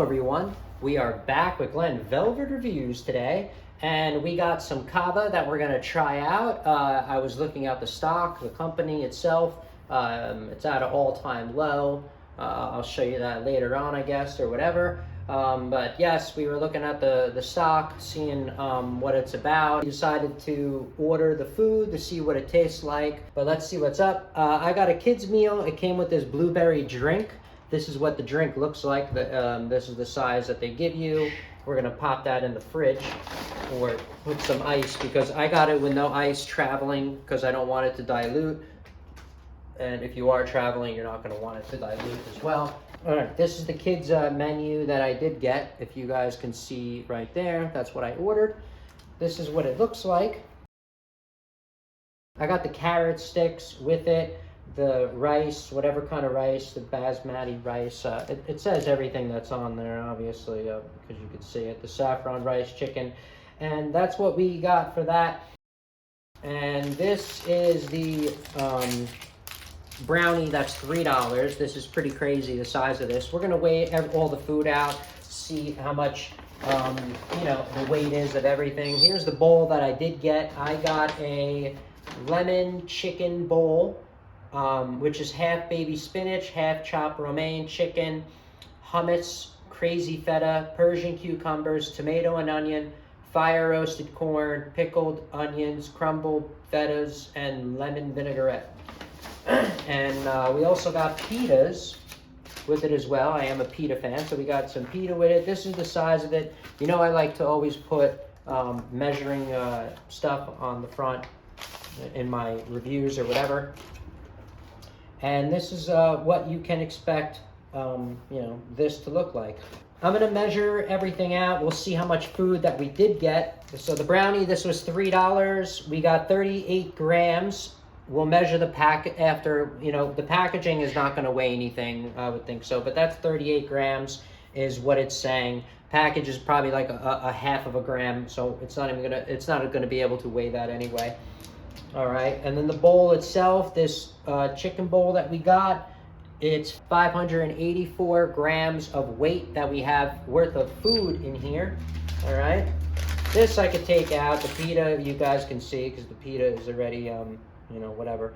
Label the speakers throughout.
Speaker 1: Hello everyone, we are back with Glenn Velvet Reviews today, and we got some CAVA that we're going to try out. I was looking at the stock, the company itself, it's at an all-time low. I'll show you that later on, I guess, or whatever. But yes, we were looking at the stock, seeing what it's about. We decided to order the food to see what it tastes like, but let's see what's up. I got a kid's meal. It came with this blueberry drink. This is what the drink looks like. This is the size that they give you. We're gonna pop that in the fridge or put some ice, because I got it with no ice traveling because I don't want it to dilute. And if you are traveling, you're not gonna want it to dilute as well. All right, this is the kids menu that I did get. If you guys can see right there, that's what I ordered. This is what it looks like. I got the carrot sticks with it. The rice, whatever kind of rice, the basmati rice. It says everything that's on there, obviously, because you can see it. The saffron rice, chicken, and that's what we got for that. And this is the brownie. That's $3. This is pretty crazy, the size of this. We're gonna weigh all the food out, see how much the weight is of everything. Here's the bowl that I did get. I got a lemon chicken bowl. Which is half baby spinach, half chopped romaine chicken, hummus, crazy feta, Persian cucumbers, tomato and onion, fire roasted corn, pickled onions, crumbled fetas, and lemon vinaigrette. And we also got pitas with it as well. I am a pita fan, so we got some pita with it. This is the size of it. You know, I like to always put measuring stuff on the front in my reviews or whatever. And this is what you can expect, this to look like. I'm gonna measure everything out. We'll see how much food that we did get. So the brownie, this was $3. We got 38 grams. We'll measure the pack after, the packaging is not gonna weigh anything, I would think so, but that's 38 grams is what it's saying. Package is probably like a half of a gram, so it's not gonna be able to weigh that anyway. All right, and then the bowl itself, this chicken bowl that we got, it's 584 grams of weight that we have worth of food in here. All right, this I could take out. The pita, you guys can see, because the pita is already, whatever.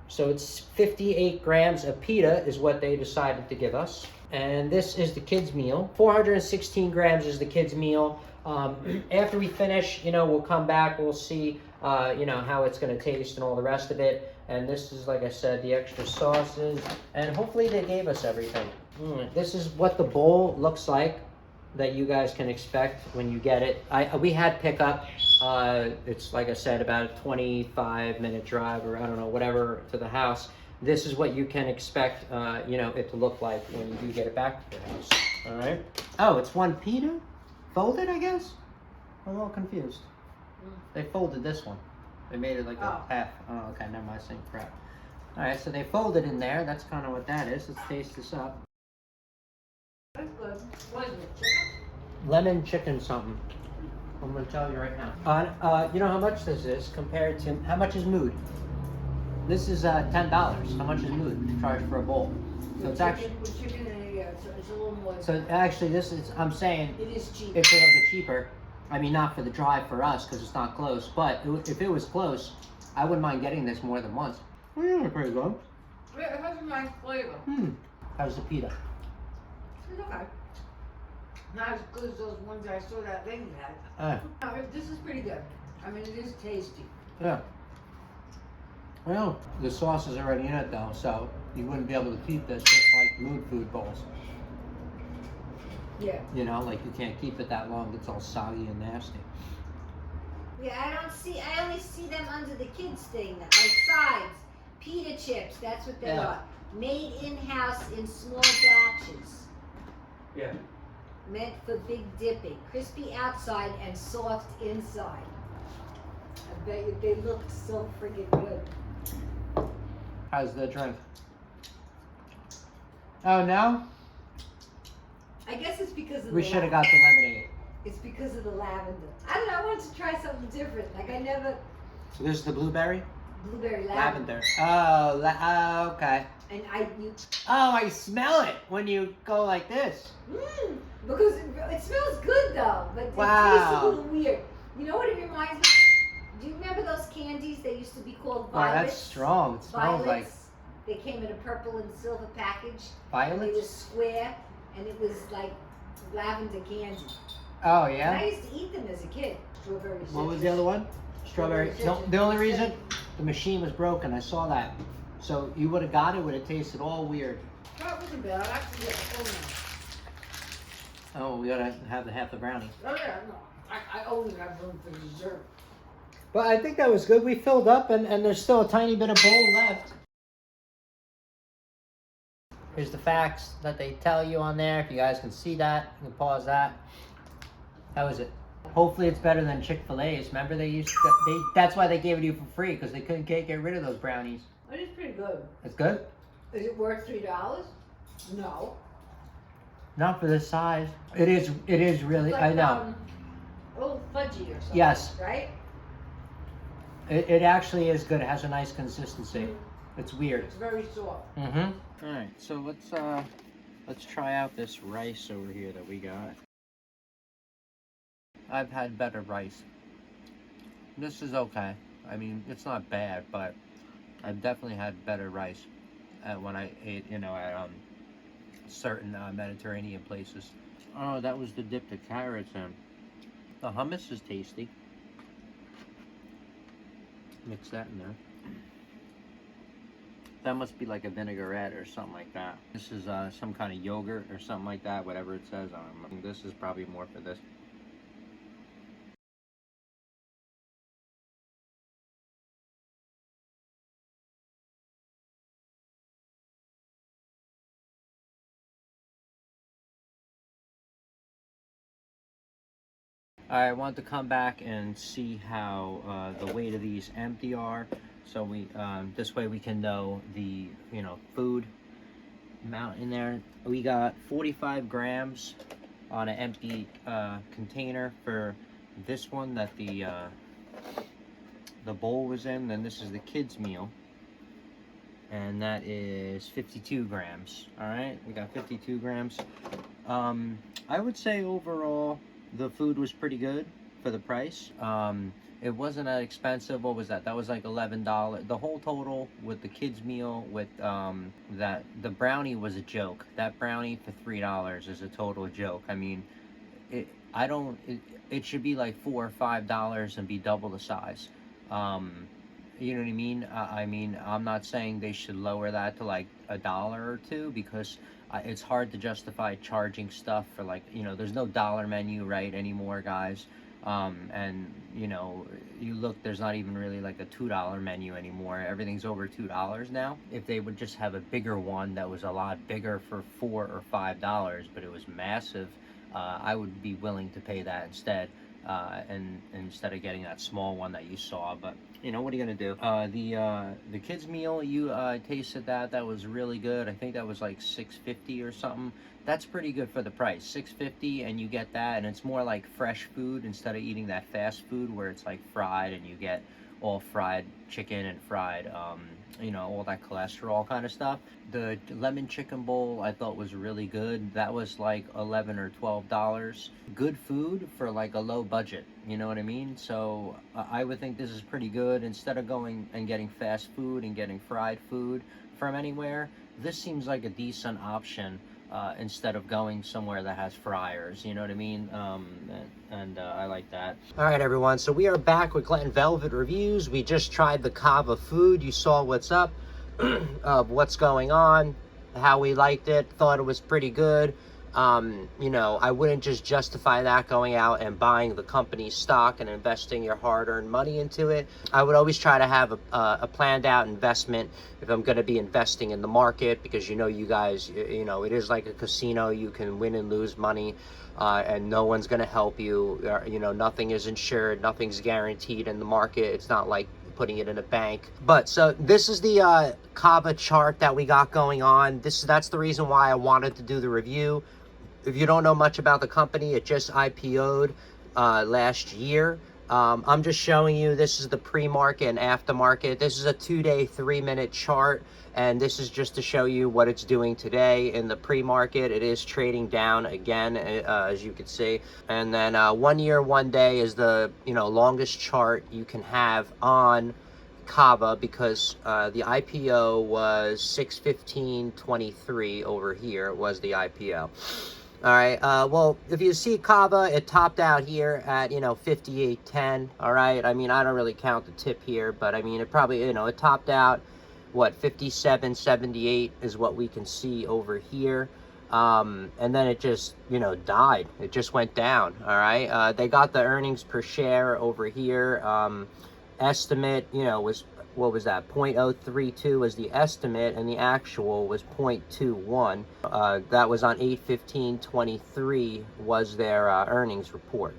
Speaker 1: So it's 58 grams of pita is what they decided to give us. And this is the kids' meal. 416 grams is the kids' meal. After we finish, we'll come back, we'll see, how it's going to taste and all the rest of it. And this is, like I said, the extra sauces, and hopefully they gave us everything. This is what the bowl looks like that you guys can expect when you get it. We had pickup. It's, like I said, about a 25-minute drive, or I don't know, whatever, to the house. This is what you can expect, it to look like when you do get it back to your house. All right. Oh, it's one pita? Folded, I guess? I'm a little confused. They folded this one. They made it like a half. Oh, okay, never mind, same crap. All right, so they folded in there. That's kind of what that is. Let's taste this up.
Speaker 2: That's good. What is it, chicken?
Speaker 1: Lemon chicken something. I'm gonna tell you right now. You know how much this is compared to, how much is Mood? This is $10. How much is Mood charged for a bowl? So it's actually,
Speaker 2: with chicken and so it's a little more.
Speaker 1: so actually this is, I'm saying,
Speaker 2: It is cheap.
Speaker 1: if it was cheaper, I mean, not for the drive for us because it's not close, but if it was close, I wouldn't mind getting this more than once. Yeah, pretty good.
Speaker 2: Yeah, it has a nice flavor.
Speaker 1: How's the pita?
Speaker 2: It's okay. Not as good as those ones I saw that lady had. No, this is pretty good. I mean, it is tasty.
Speaker 1: Yeah. Well, the sauce is already in it though, so you wouldn't be able to keep this just like Mood food bowls.
Speaker 2: Yeah.
Speaker 1: Like you can't keep it that long. It's all soggy and nasty.
Speaker 3: Yeah, I only see them under the kids thing, like sides. Pita chips, that's what they are. Made in-house in small batches.
Speaker 1: Yeah.
Speaker 3: Meant for big dipping. Crispy outside and soft inside. I bet you they look so freaking good.
Speaker 1: How's the drink? Oh no?
Speaker 3: I guess it's because of
Speaker 1: We should have got the lemonade.
Speaker 3: It's because of the lavender. I don't know, I wanted to try something different. Like I never.
Speaker 1: So this is the blueberry?
Speaker 3: blueberry lavender.
Speaker 1: Lavender. Oh, okay.
Speaker 3: And
Speaker 1: Oh, I smell it when you go like this.
Speaker 3: Because it smells good though, but it tastes a
Speaker 1: Wow.
Speaker 3: little weird. You know what it reminds me? Do you remember those candies? They used to be called
Speaker 1: Oh,
Speaker 3: violets.
Speaker 1: that's strong. It smells like
Speaker 3: Violets. They came in a purple and silver package. And
Speaker 1: violets.
Speaker 3: it was square, and it was like lavender candy.
Speaker 1: Oh,
Speaker 3: And
Speaker 1: yeah?
Speaker 3: I used to eat them as a kid. Strawberry citrus.
Speaker 1: What was the other one? Strawberry. No, the only reason? The machine was broken. I saw that. So you would have got it, would have tasted all weird.
Speaker 3: That wasn't bad. I actually get the full now.
Speaker 1: Oh, we gotta have the half the brownie.
Speaker 2: Oh yeah, no. I always have room for dessert.
Speaker 1: But I think that was good. We filled up, and there's still a tiny bit of bowl left. Here's the facts that they tell you on there. If you guys can see that, you can pause that. How is it? Hopefully it's better than Chick-fil-A's. Remember that's why they gave it to you for free, because they couldn't get rid of those brownies.
Speaker 2: It is pretty good.
Speaker 1: It's good?
Speaker 2: Is it worth $3? No.
Speaker 1: Not for this size. It is really,
Speaker 2: It's like,
Speaker 1: I know.
Speaker 2: a little fudgy or something.
Speaker 1: Yes.
Speaker 2: Right?
Speaker 1: It actually is good. It has a nice consistency. It's weird.
Speaker 2: It's very soft.
Speaker 1: Mm-hmm. All right, so let's try out this rice over here that we got. I've had better rice. This is okay. I mean, it's not bad, but I've definitely had better rice when I ate, at certain Mediterranean places. Oh, that was the dip the carrots in. The hummus is tasty. Mix that in there. That must be like a vinaigrette or something like that. This is some kind of yogurt or something like that, whatever it says on them. This is probably more for this. I want to come back and see how the weight of these empty are. So we this way we can know the food amount in there. We got 45 grams on an empty container for this one that the bowl was in. Then this is the kids meal, and that is 52 grams. All right, we got 52 grams. I would say overall the food was pretty good for the price. It wasn't that expensive. What was that? That was like $11. The whole total with the kids meal with the brownie was a joke. That brownie for $3 is a total joke. I mean, it should be like $4 or $5 and be double the size. You know what I mean? I mean, I'm not saying they should lower that to like $1 or $2, because it's hard to justify charging stuff for there's no dollar menu right anymore, guys. And you look, there's not even really like a $2 menu anymore. Everything's over $2 now. If they would just have a bigger one that was a lot bigger for $4 or $5, but it was massive, I would be willing to pay that instead. And instead of getting that small one that you saw. But what are you gonna do? The kids meal, you tasted that was really good. I think that was like $6.50 or something. That's pretty good for the price. $6.50, and you get that, and it's more like fresh food instead of eating that fast food where it's like fried and you get all fried chicken and fried all that cholesterol kind of stuff. The lemon chicken bowl I thought was really good. That was like $11 or $12. Good food for like a low budget, you know what I mean? So I would think this is pretty good. Instead of going and getting fast food and getting fried food from anywhere, this seems like a decent option instead of going somewhere that has fryers, you know what I mean? I like that. All right, everyone, so we are back with Glenn Velvet Reviews. We just tried the CAVA food. You saw what's up, of what's going on, how we liked it, thought it was pretty good. I wouldn't just justify that going out and buying the company's stock and investing your hard-earned money into it. I would always try to have a planned out investment if I'm going to be investing in the market, because you guys, it is like a casino. You can win and lose money, and no one's going to help you. Nothing is insured, nothing's guaranteed in the market. It's not like putting it in a bank. But so this is the CAVA chart that we got going on. That's the reason why I wanted to do the review. If you don't know much about the company, it just IPO'd last year. I'm just showing you, this is the pre-market and aftermarket. This is a 2-day, 3-minute chart, and this is just to show you what it's doing today. In the pre-market, it is trading down again, as you can see. And then 1 year, 1 day is the longest chart you can have on CAVA, because the IPO was 6/15/23 over here was the IPO. All right, well, if you see CAVA, it topped out here at 58.10. All right, I mean, I don't really count the tip here, but I mean, it probably it topped out what, 57.78 is what we can see over here. And then it just died. It just went down. All right, they got the earnings per share over here. Estimate was, what was that, 0.032 was the estimate, and the actual was 0.21. That was on 8/15/23 was their earnings report.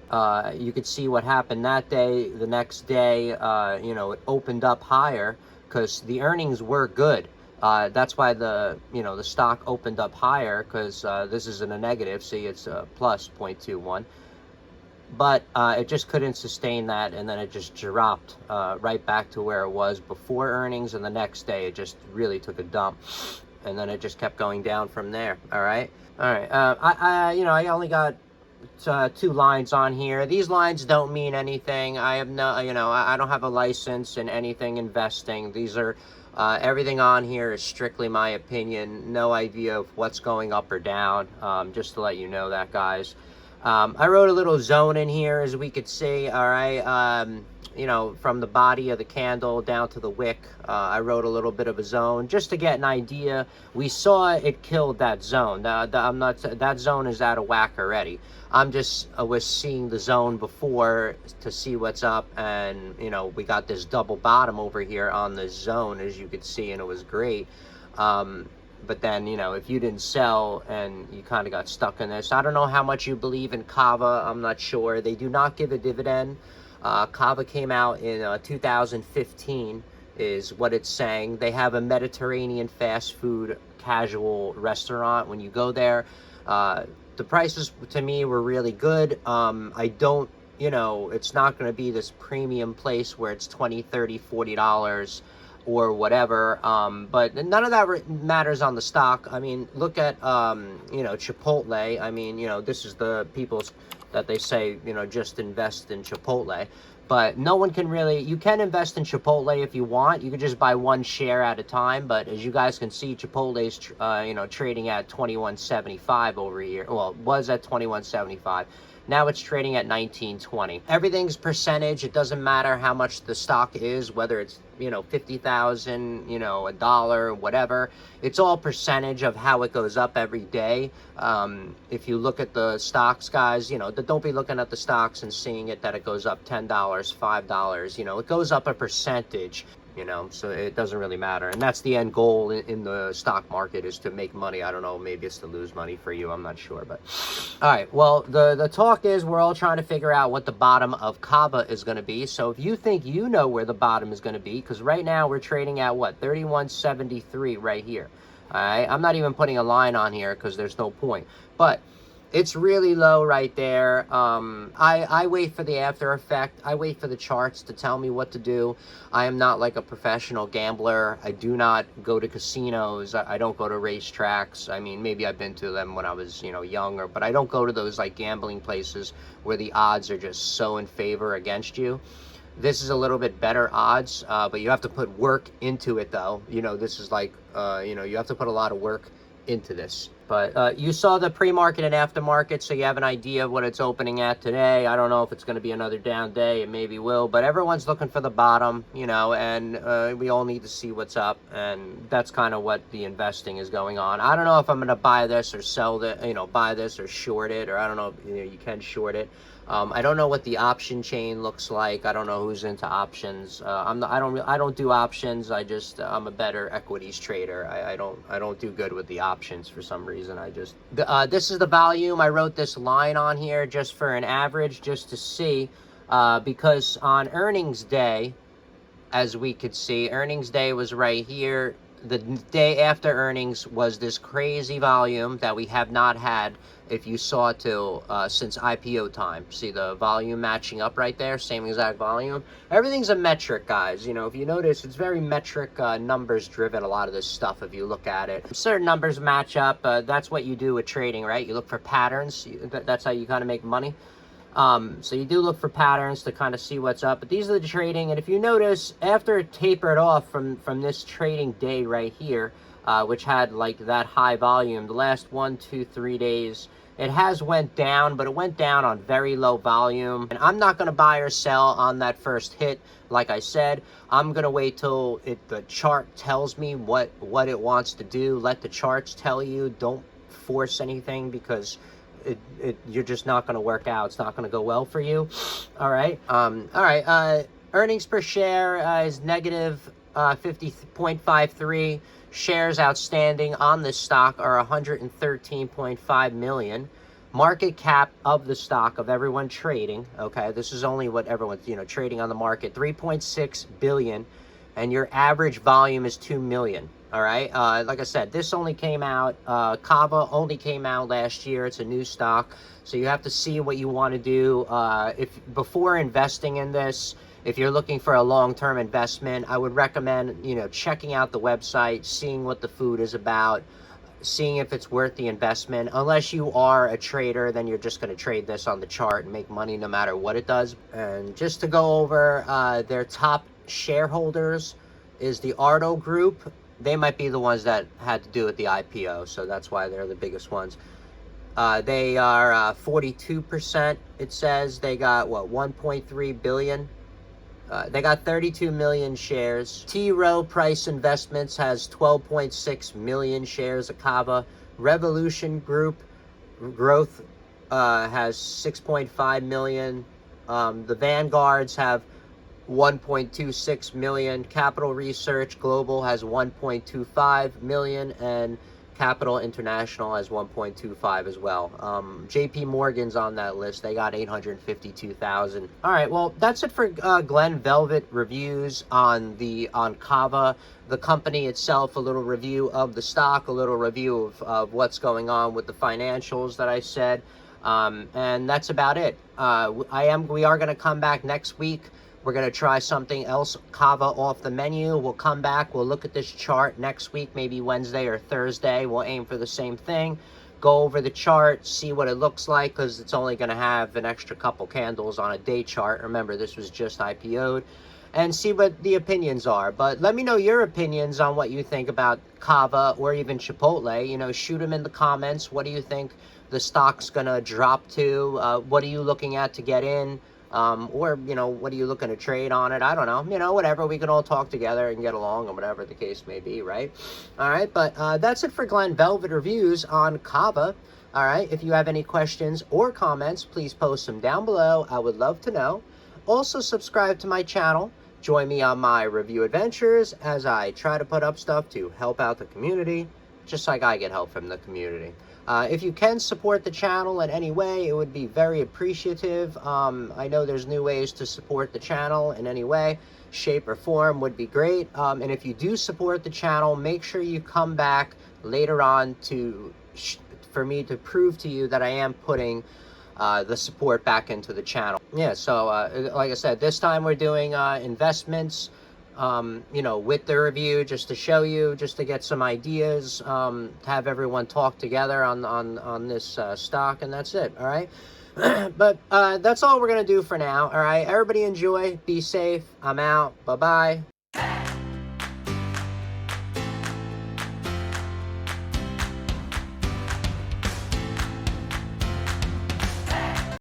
Speaker 1: You could see what happened that day. The next day, it opened up higher because the earnings were good. That's why the stock opened up higher, because this is in a negative. See, it's plus 0.21. But it just couldn't sustain that, and then it just dropped right back to where it was before earnings, and the next day it just really took a dump, and then it just kept going down from there. All right. I only got 2 lines on here. These lines don't mean anything. I have no, I don't have a license in anything investing. These are everything on here is strictly my opinion. No idea of what's going up or down. Just to let you know that, guys. I wrote a little zone in here, as we could see. All right, from the body of the candle down to the wick, I wrote a little bit of a zone just to get an idea. We saw it killed that zone. That zone is out of whack already. I'm just was seeing the zone before to see what's up, and we got this double bottom over here on the zone, as you could see, and it was great. But then, if you didn't sell and you kind of got stuck in this, I don't know how much you believe in CAVA. I'm not sure. They do not give a dividend. CAVA came out in 2015 is what it's saying. They have a Mediterranean fast food casual restaurant. When you go there, the prices to me were really good. I don't, it's not going to be this premium place where it's $20, $30, $40 or whatever, but none of that matters on the stock. I mean, look at Chipotle. I mean, this is the people that they say just invest in Chipotle, but no one can really. You can invest in Chipotle if you want. You can just buy 1 share at a time, but as you guys can see, Chipotle's trading at $21.75 over here. Well, it was at $21.75. Now it's trading at $19.20. Everything's percentage. It doesn't matter how much the stock is, whether it's 50,000, $1, whatever. It's all percentage of how it goes up every day. If you look at the stocks, guys, don't be looking at the stocks and seeing it that it goes up $10, $5. It goes up a percentage. So it doesn't really matter, and that's the end goal in the stock market, is to make money. I don't know, maybe it's to lose money for you, I'm not sure. But all right, well, the talk is we're all trying to figure out what the bottom of CAVA is going to be. So if you think where the bottom is going to be, because right now we're trading at what, 31.73 right here. All right, I'm not even putting a line on here because there's no point, but it's really low right there. I wait for the after effect. I wait for the charts to tell me what to do. I am not like a professional gambler. I do not go to casinos. I don't go to racetracks. I mean, maybe I've been to them when I was, younger, but I don't go to those like gambling places where the odds are just so in favor against you. This is a little bit better odds, but you have to put work into it, though. This is like, you have to put a lot of work into this. But you saw the pre-market and aftermarket, so you have an idea of what it's opening at today. I don't know if it's going to be another down day. It maybe will, but everyone's looking for the bottom, and we all need to see what's up, and that's kind of what the investing is going on. I don't know if I'm going to buy this or sell it, buy this or short it, or I don't know if you can short it. I don't know what the option chain looks like. I don't know who's into options. I don't do options. I'm a better equities trader. I don't do good with the options for some reason. This is the volume. I wrote this line on here just for an average, just to see, because on earnings day, as we could see, earnings day was right here. the day after earnings was this crazy volume that we have not had, if you saw, till since IPO time. See the volume matching up right there, same exact volume. Everything's a metric, guys. You know, if you notice, it's very metric, numbers driven, a lot of this stuff, if you look at it. Certain numbers match up. That's what you do with trading, right? You look for patterns. That's how you kind of make money. So you do look for patterns to kind of see what's up, but these are the trading. And if you notice, after it tapered off from this trading day right here, which had like that high volume, the last 1, 2, 3 days, it has went down, but it went down on very low volume. And I'm not going to buy or sell on that first hit. Like I said, I'm going to wait till the chart tells me what it wants to do. Let the charts tell you. Don't force anything, because you're just not going to work out. It's not going to go well for you. All right. Earnings per share is negative 50.53. Shares outstanding on this stock are 113.5 million. Market cap of the stock, of everyone trading, okay, this is only what everyone's, trading on the market, 3.6 billion, and your average volume is 2 million. All right. Like I said, this only came out, CAVA only came out last year. It's a new stock. So you have to see what you want to do. Before investing in this, if you're looking for a long-term investment, I would recommend, checking out the website, seeing what the food is about, seeing if it's worth the investment. Unless you are a trader, then you're just going to trade this on the chart and make money no matter what it does. And just to go over, their top shareholders is the Ardo Group. They might be the ones that had to do with the IPO, so that's why they're the biggest ones. They are 42%, it says. They got, 1.3 billion? They got 32 million shares. T. Rowe Price Investments has 12.6 million shares of CAVA. Revolution Group Growth has 6.5 million. The Vanguards have 1.26 million. Capital Research Global has 1.25 million, and Capital International has 1.25 as well. JP Morgan's on that list. They got 852,000. All right, well, that's it for Glenn Velvet reviews on CAVA, the company itself, a little review of the stock, a little review of what's going on with the financials that I said, and that's about it. We are going to come back next week. We're going to try something else, CAVA, off the menu. We'll come back. We'll look at this chart next week, maybe Wednesday or Thursday. We'll aim for the same thing. Go over the chart, see what it looks like, because it's only going to have an extra couple candles on a day chart. Remember, this was just IPO'd. And see what the opinions are. But let me know your opinions on what you think about CAVA or even Chipotle. Shoot them in the comments. What do you think the stock's going to drop to? What are you looking at to get in? Or, what are you looking to trade on it? I don't know, whatever. We can all talk together and get along, or whatever the case may be, right? All right, but that's it for Glenn Velvet reviews on CAVA. All right, if you have any questions or comments, please post them down below. I would love to know. Also, subscribe to my channel. Join me on my review adventures as I try to put up stuff to help out the community, just like I get help from the community. If you can support the channel in any way, it would be very appreciative. I know there's new ways to support the channel in any way, shape, or form would be great. And if you do support the channel, make sure you come back later on for me to prove to you that I am putting the support back into the channel. Yeah, so like I said, this time we're doing investments. With the review, just to show you, just to get some ideas, to have everyone talk together on this stock, and that's it. All right. But that's all we're gonna do for now. All right, everybody enjoy, be safe. I'm out. Bye bye.